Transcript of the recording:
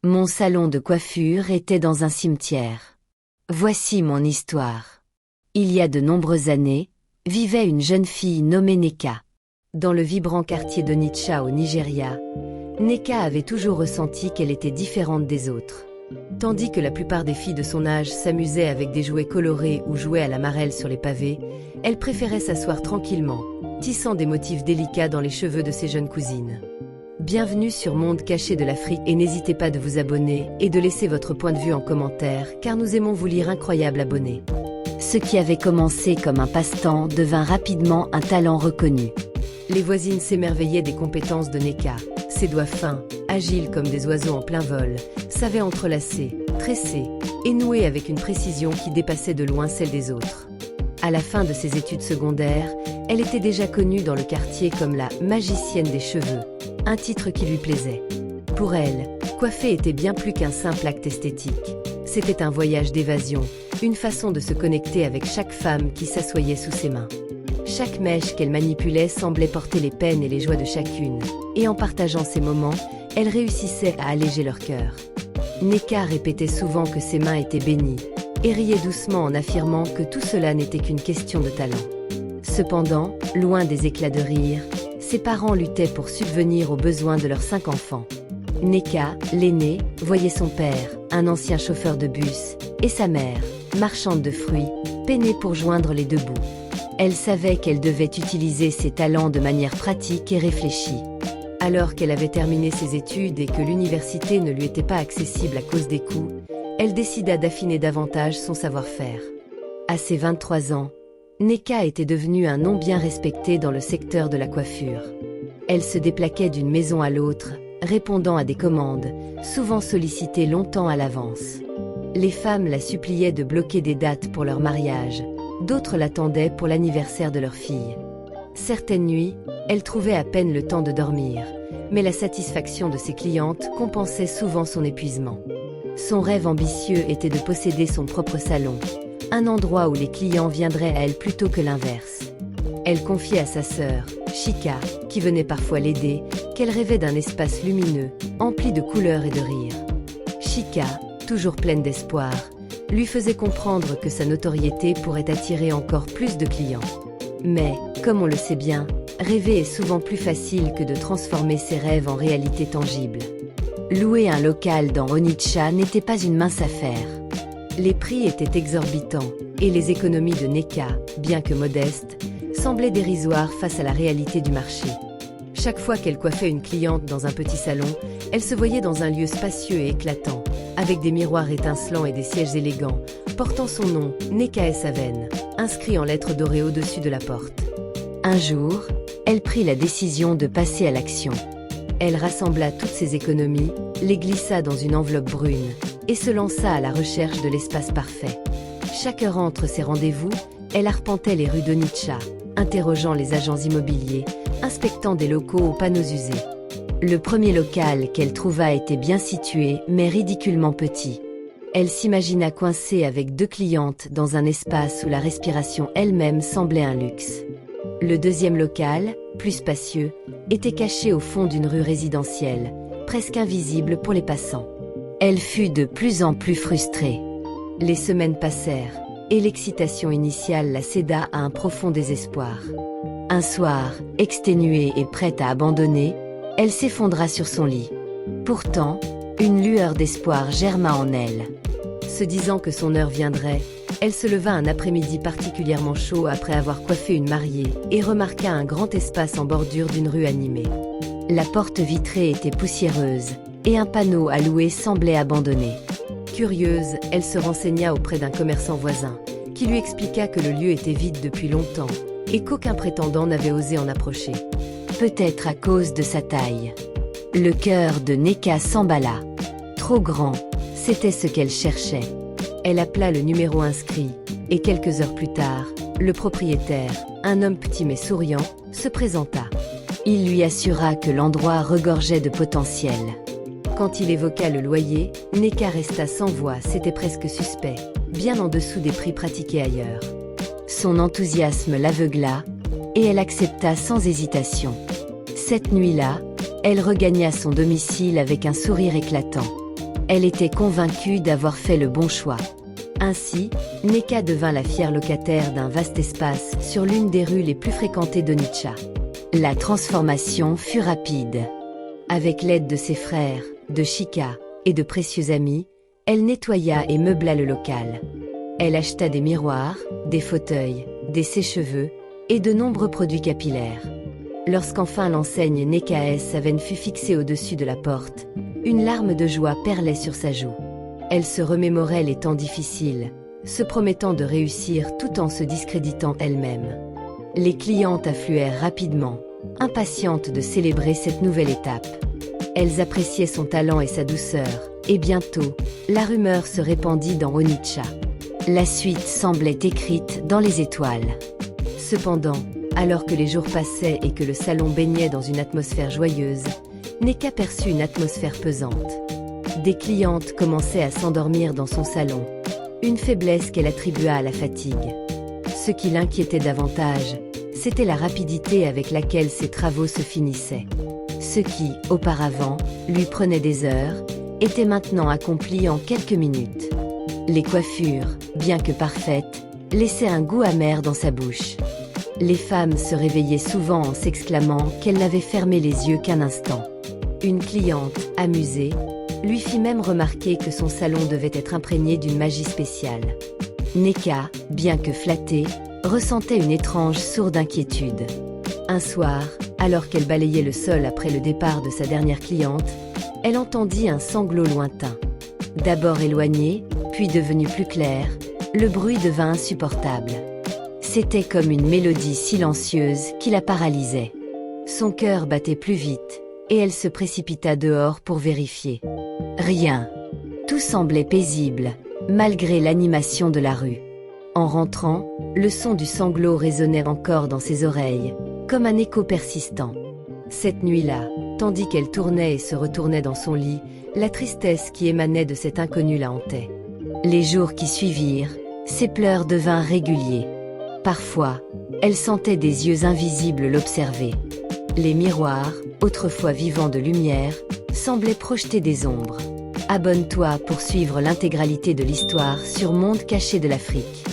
Mon salon de coiffure était dans un cimetière. Voici mon histoire. Il y a de nombreuses années, vivait une jeune fille nommée Nneka. Dans le vibrant quartier d'Onitsha au Nigeria, Nneka avait toujours ressenti qu'elle était différente des autres. Tandis que la plupart des filles de son âge s'amusaient avec des jouets colorés ou jouaient à la marelle sur les pavés, elle préférait s'asseoir tranquillement, tissant des motifs délicats dans les cheveux de ses jeunes cousines. Bienvenue sur Monde Caché de l'Afrique et n'hésitez pas de vous abonner et de laisser votre point de vue en commentaire car nous aimons vous lire incroyable abonnés. Ce qui avait commencé comme un passe-temps devint rapidement un talent reconnu. Les voisines s'émerveillaient des compétences de Nneka. Ses doigts fins, agiles comme des oiseaux en plein vol, savaient entrelacer, tresser et nouer avec une précision qui dépassait de loin celle des autres. À la fin de ses études secondaires, elle était déjà connue dans le quartier comme la magicienne des cheveux, un titre qui lui plaisait. Pour elle, coiffer était bien plus qu'un simple acte esthétique. C'était un voyage d'évasion, une façon de se connecter avec chaque femme qui s'assoyait sous ses mains. Chaque mèche qu'elle manipulait semblait porter les peines et les joies de chacune, et en partageant ces moments, elle réussissait à alléger leur cœur. Nneka répétait souvent que ses mains étaient bénies, et riait doucement en affirmant que tout cela n'était qu'une question de talent. Cependant, loin des éclats de rire, ses parents luttaient pour subvenir aux besoins de leurs 5 enfants. Nneka, l'aînée, voyait son père, un ancien chauffeur de bus, et sa mère, marchande de fruits, peiner pour joindre les deux bouts. Elle savait qu'elle devait utiliser ses talents de manière pratique et réfléchie. Alors qu'elle avait terminé ses études et que l'université ne lui était pas accessible à cause des coûts, elle décida d'affiner davantage son savoir-faire. À ses 23 ans, Nneka était devenue un nom bien respecté dans le secteur de la coiffure. Elle se déplaquait d'une maison à l'autre, répondant à des commandes, souvent sollicitées longtemps à l'avance. Les femmes la suppliaient de bloquer des dates pour leur mariage, d'autres l'attendaient pour l'anniversaire de leur fille. Certaines nuits, elle trouvait à peine le temps de dormir, mais la satisfaction de ses clientes compensait souvent son épuisement. Son rêve ambitieux était de posséder son propre salon, un endroit où les clients viendraient à elle plutôt que l'inverse. Elle confiait à sa sœur, Chika, qui venait parfois l'aider, qu'elle rêvait d'un espace lumineux, empli de couleurs et de rires. Chika, toujours pleine d'espoir, lui faisait comprendre que sa notoriété pourrait attirer encore plus de clients. Mais, comme on le sait bien, rêver est souvent plus facile que de transformer ses rêves en réalité tangible. Louer un local dans Onitsha n'était pas une mince affaire. Les prix étaient exorbitants, et les économies de Nneka, bien que modestes, semblaient dérisoires face à la réalité du marché. Chaque fois qu'elle coiffait une cliente dans un petit salon, elle se voyait dans un lieu spacieux et éclatant, avec des miroirs étincelants et des sièges élégants, portant son nom, Nneka Saven, inscrit en lettres dorées au-dessus de la porte. Un jour, elle prit la décision de passer à l'action. Elle rassembla toutes ses économies, les glissa dans une enveloppe brune, et se lança à la recherche de l'espace parfait. Chaque heure entre ses rendez-vous, elle arpentait les rues d'Onitsha, interrogeant les agents immobiliers, inspectant des locaux aux panneaux usés. Le premier local qu'elle trouva était bien situé, mais ridiculement petit. Elle s'imagina coincée avec 2 clientes dans un espace où la respiration elle-même semblait un luxe. Le deuxième local, plus spacieux, était caché au fond d'une rue résidentielle, presque invisible pour les passants. Elle fut de plus en plus frustrée. Les semaines passèrent, et l'excitation initiale la céda à un profond désespoir. Un soir, exténuée et prête à abandonner, elle s'effondra sur son lit. Pourtant, une lueur d'espoir germa en elle. Se disant que son heure viendrait, elle se leva un après-midi particulièrement chaud après avoir coiffé une mariée et remarqua un grand espace en bordure d'une rue animée. La porte vitrée était poussiéreuse et un panneau à louer semblait abandonné. Curieuse, elle se renseigna auprès d'un commerçant voisin, qui lui expliqua que le lieu était vide depuis longtemps et qu'aucun prétendant n'avait osé en approcher. Peut-être à cause de sa taille. Le cœur de Nneka s'emballa. Trop grand, c'était ce qu'elle cherchait. Elle appela le numéro inscrit, et quelques heures plus tard, le propriétaire, un homme petit mais souriant, se présenta. Il lui assura que l'endroit regorgeait de potentiel. Quand il évoqua le loyer, Nneka resta sans voix, c'était presque suspect, bien en dessous des prix pratiqués ailleurs. Son enthousiasme l'aveugla, et elle accepta sans hésitation. Cette nuit-là, elle regagna son domicile avec un sourire éclatant. Elle était convaincue d'avoir fait le bon choix. Ainsi, Neka devint la fière locataire d'un vaste espace sur l'une des rues les plus fréquentées d'Onitsha. La transformation fut rapide. Avec l'aide de ses frères, de Chika et de précieux amis, elle nettoya et meubla le local. Elle acheta des miroirs, des fauteuils, des sèche-cheveux et de nombreux produits capillaires. Lorsqu'enfin l'enseigne Neka Saven fut fixée au-dessus de la porte, une larme de joie perlait sur sa joue. Elle se remémorait les temps difficiles, se promettant de réussir tout en se discréditant elle-même. Les clientes affluèrent rapidement, impatientes de célébrer cette nouvelle étape. Elles appréciaient son talent et sa douceur, et bientôt, la rumeur se répandit dans Onitsha. La suite semblait écrite dans les étoiles. Cependant, alors que les jours passaient et que le salon baignait dans une atmosphère joyeuse, Neka perçut une atmosphère pesante. Des clientes commençaient à s'endormir dans son salon, une faiblesse qu'elle attribua à la fatigue. Ce qui l'inquiétait davantage, c'était la rapidité avec laquelle ses travaux se finissaient. Ce qui, auparavant, lui prenait des heures, était maintenant accompli en quelques minutes. Les coiffures, bien que parfaites, laissaient un goût amer dans sa bouche. Les femmes se réveillaient souvent en s'exclamant qu'elles n'avaient fermé les yeux qu'un instant. Une cliente, amusée, lui fit même remarquer que son salon devait être imprégné d'une magie spéciale. Neka, bien que flattée, ressentait une étrange sourde inquiétude. Un soir, alors qu'elle balayait le sol après le départ de sa dernière cliente, elle entendit un sanglot lointain. D'abord éloigné, puis devenu plus clair, le bruit devint insupportable. C'était comme une mélodie silencieuse qui la paralysait. Son cœur battait plus vite, et elle se précipita dehors pour vérifier. Rien. Tout semblait paisible, malgré l'animation de la rue. En rentrant, le son du sanglot résonnait encore dans ses oreilles, comme un écho persistant. Cette nuit-là, tandis qu'elle tournait et se retournait dans son lit, la tristesse qui émanait de cet inconnu la hantait. Les jours qui suivirent, ses pleurs devinrent réguliers. Parfois, elle sentait des yeux invisibles l'observer. Les miroirs, autrefois vivants de lumière, semblaient projeter des ombres. Abonne-toi pour suivre l'intégralité de l'histoire sur Monde caché de l'Afrique.